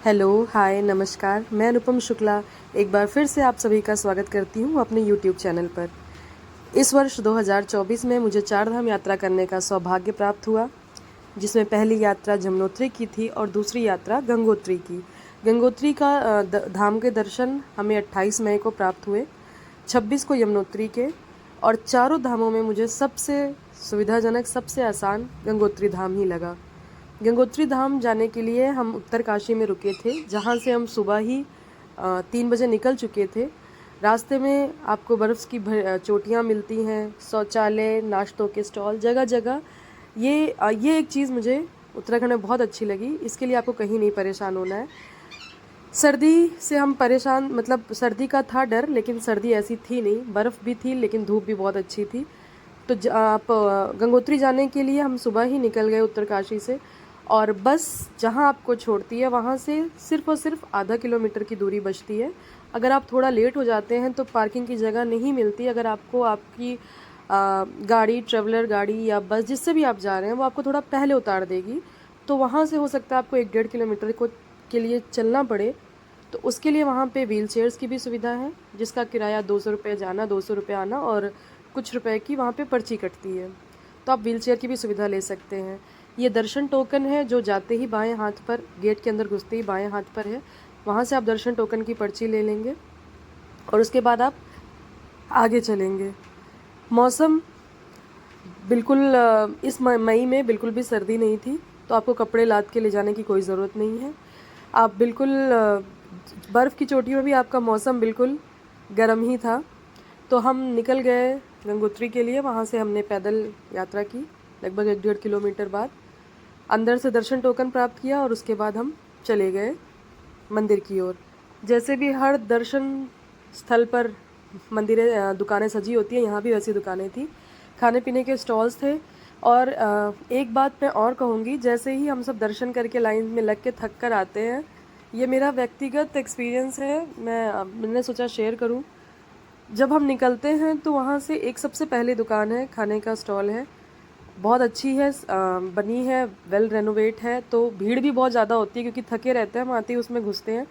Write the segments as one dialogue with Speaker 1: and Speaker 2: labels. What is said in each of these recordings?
Speaker 1: Hello, हाय, नमस्कार। मैं अनुपम शुक्ला एक बार फिर से आप सभी का स्वागत करती हूँ अपने यूट्यूब चैनल पर। इस वर्ष 2024 में मुझे 4 धाम यात्रा करने का सौभाग्य प्राप्त हुआ, जिसमें पहली यात्रा यमुनोत्री की थी और दूसरी यात्रा गंगोत्री की। गंगोत्री का धाम के दर्शन हमें 28 मई को प्राप्त हुए, 26 को यमुनोत्री के, और चारों धामों में मुझे सबसे सुविधाजनक, सबसे आसान गंगोत्री धाम ही लगा। गंगोत्री धाम जाने के लिए हम उत्तरकाशी में रुके थे, जहाँ से हम सुबह ही 3 बजे निकल चुके थे। रास्ते में आपको बर्फ़ की चोटियाँ मिलती हैं, शौचालय, नाश्तों के स्टॉल, जगह जगह। ये एक चीज़ मुझे उत्तराखंड में बहुत अच्छी लगी। इसके लिए आपको कहीं नहीं परेशान होना है। सर्दी से हम परेशान, मतलब सर्दी का था डर, लेकिन सर्दी ऐसी थी नहीं। बर्फ़ भी थी लेकिन धूप भी बहुत अच्छी थी। तो आप गंगोत्री जाने के लिए हम सुबह ही निकल गए उत्तरकाशी से, और बस जहां आपको छोड़ती है वहां से सिर्फ और सिर्फ आधा किलोमीटर की दूरी बचती है। अगर आप थोड़ा लेट हो जाते हैं तो पार्किंग की जगह नहीं मिलती। अगर आपको आपकी गाड़ी, ट्रेवलर गाड़ी या बस, जिससे भी आप जा रहे हैं, वो आपको थोड़ा पहले उतार देगी, तो वहाँ से हो सकता है आपको 1-1.5 किलोमीटर के लिए चलना पड़े। तो उसके लिए वहाँ पे व्हील चेयर्स की भी सुविधा है, जिसका किराया 200 रुपये जाना, 200 रुपये आना, और कुछ रुपए की वहाँ पे पर्ची कटती है। तो आप व्हील चेयर की भी सुविधा ले सकते हैं। ये दर्शन टोकन है, जो जाते ही बाएं हाथ पर, गेट के अंदर घुसते ही बाएं हाथ पर है। वहाँ से आप दर्शन टोकन की पर्ची ले लेंगे और उसके बाद आप आगे चलेंगे। मौसम बिल्कुल इस मई में बिल्कुल भी सर्दी नहीं थी, तो आपको कपड़े लाद के ले जाने की कोई ज़रूरत नहीं है। आप बिल्कुल बर्फ़ की चोटियों में भी आपका मौसम बिल्कुल गर्म ही था। तो हम निकल गए गंगोत्री के लिए। वहाँ से हमने पैदल यात्रा की, लगभग 1-1.5 किलोमीटर बाद अंदर से दर्शन टोकन प्राप्त किया, और उसके बाद हम चले गए मंदिर की ओर। जैसे भी हर दर्शन स्थल पर मंदिरें, दुकानें सजी होती हैं, यहाँ भी वैसी दुकानें थी, खाने पीने के स्टॉल्स थे। और एक बात मैं और कहूँगी, जैसे ही हम सब दर्शन करके लाइन में लग के थक कर आते हैं, ये मेरा व्यक्तिगत एक्सपीरियंस है, मैंने सोचा शेयर करूँ। जब हम निकलते हैं तो वहाँ से एक सबसे पहले दुकान है, खाने का स्टॉल है, बहुत अच्छी है, बनी है, वेल रेनोवेट है। तो भीड़ भी बहुत ज़्यादा होती है क्योंकि थके रहते हैं, हम आते ही उसमें घुसते हैं।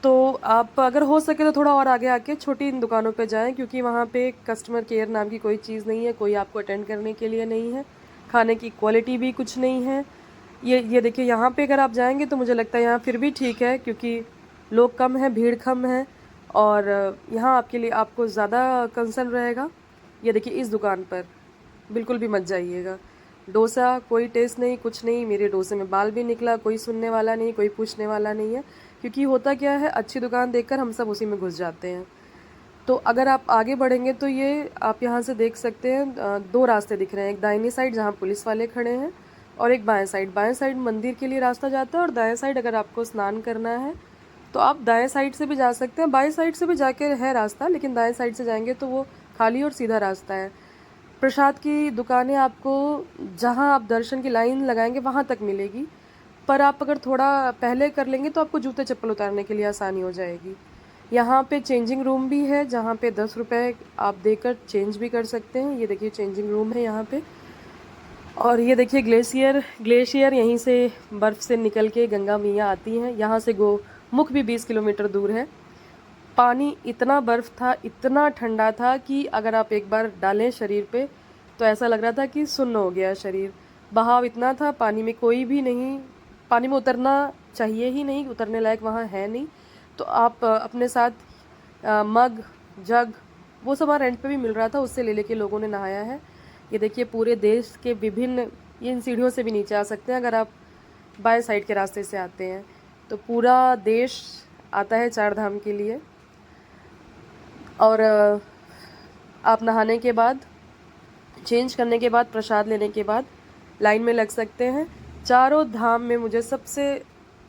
Speaker 1: तो आप अगर हो सके तो थोड़ा और आगे आके छोटी इन दुकानों पे जाएं, क्योंकि वहाँ पे कस्टमर केयर नाम की कोई चीज़ नहीं है, कोई आपको अटेंड करने के लिए नहीं है, खाने की क्वालिटी भी कुछ नहीं है। ये देखिए, यहाँ पे अगर आप जाएंगे तो मुझे लगता है यहाँ फिर भी ठीक है, क्योंकि लोग कम हैं, भीड़ कम है, और यहाँ आपके लिए आपको ज़्यादा कंसर्न रहेगा। ये देखिए, इस दुकान पर बिल्कुल भी मत जाइएगा। डोसा कोई टेस्ट नहीं, कुछ नहीं। मेरे डोसे में बाल भी निकला, कोई सुनने वाला नहीं, कोई पूछने वाला नहीं है, क्योंकि होता क्या है, अच्छी दुकान देखकर हम सब उसी में घुस जाते हैं। तो अगर आप आगे बढ़ेंगे तो ये आप यहाँ से देख सकते हैं, 2 रास्ते दिख रहे हैं। एक दाहिनी साइड जहाँ पुलिस वाले खड़े हैं, और एक बाएं साइड। बाएं साइड मंदिर के लिए रास्ता जाता है, और दाएं साइड अगर आपको स्नान करना है तो आप दाएं साइड से भी जा सकते हैं। बाएं साइड से भी जाके है रास्ता, लेकिन दाएं साइड से जाएंगे तो वो खाली और सीधा रास्ता है। प्रसाद की दुकानें आपको जहां आप दर्शन की लाइन लगाएंगे वहां तक मिलेगी, पर आप अगर थोड़ा पहले कर लेंगे तो आपको जूते चप्पल उतारने के लिए आसानी हो जाएगी। यहाँ पे चेंजिंग रूम भी है, जहाँ पे 10 रुपये आप देकर चेंज भी कर सकते हैं। ये देखिए, चेंजिंग रूम है यहाँ पे। और ये देखिए, ग्लेशियर यहीं से बर्फ़ से निकल के गंगा मैया आती हैं। यहाँ से गोमुख भी 20 किलोमीटर दूर है। पानी इतना बर्फ़ था, इतना ठंडा था कि अगर आप एक बार डालें शरीर पे तो ऐसा लग रहा था कि सुन्न हो गया शरीर। बहाव इतना था, पानी में कोई भी नहीं, पानी में उतरना चाहिए ही नहीं, उतरने लायक वहाँ है नहीं। तो आप अपने साथ मग, जग, वो सब वहाँ रेंट पे भी मिल रहा था, उससे ले लेके लोगों ने नहाया है। ये देखिए, पूरे देश के विभिन्न, ये इन सीढ़ियों से भी नीचे आ सकते हैं अगर आप बाएं साइड के रास्ते से आते हैं। तो पूरा देश आता है 4 धाम के लिए। और आप नहाने के बाद, चेंज करने के बाद, प्रसाद लेने के बाद लाइन में लग सकते हैं। चारों धाम में मुझे सबसे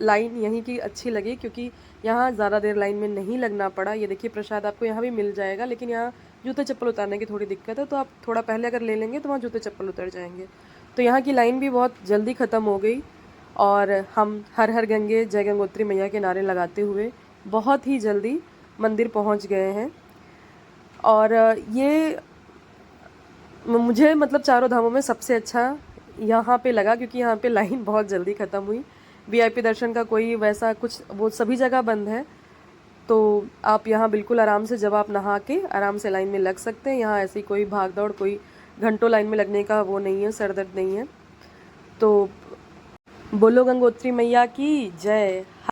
Speaker 1: लाइन यहीं की अच्छी लगी, क्योंकि यहाँ ज़्यादा देर लाइन में नहीं लगना पड़ा। ये देखिए, प्रसाद आपको यहाँ भी मिल जाएगा, लेकिन यहाँ जूते चप्पल उतारने की थोड़ी दिक्कत है, तो आप थोड़ा पहले अगर ले लेंगे तो वहाँ जूते चप्पल उतर जाएंगे। तो यहाँ की लाइन भी बहुत जल्दी ख़त्म हो गई, और हम हर हर गंगे जय गंगोत्री मैया के नारे लगाते हुए बहुत ही जल्दी मंदिर पहुँच गए हैं। और ये मुझे, मतलब चारों धामों में सबसे अच्छा यहाँ पे लगा, क्योंकि यहाँ पे लाइन बहुत जल्दी ख़त्म हुई। वीआईपी दर्शन का कोई वैसा कुछ, वो सभी जगह बंद है। तो आप यहाँ बिल्कुल आराम से, जब आप नहा के आराम से लाइन में लग सकते हैं। यहाँ ऐसी कोई भाग दौड़, कोई घंटों लाइन में लगने का वो नहीं है, सर दर्द नहीं है। तो बोलो गंगोत्री मैया की जय।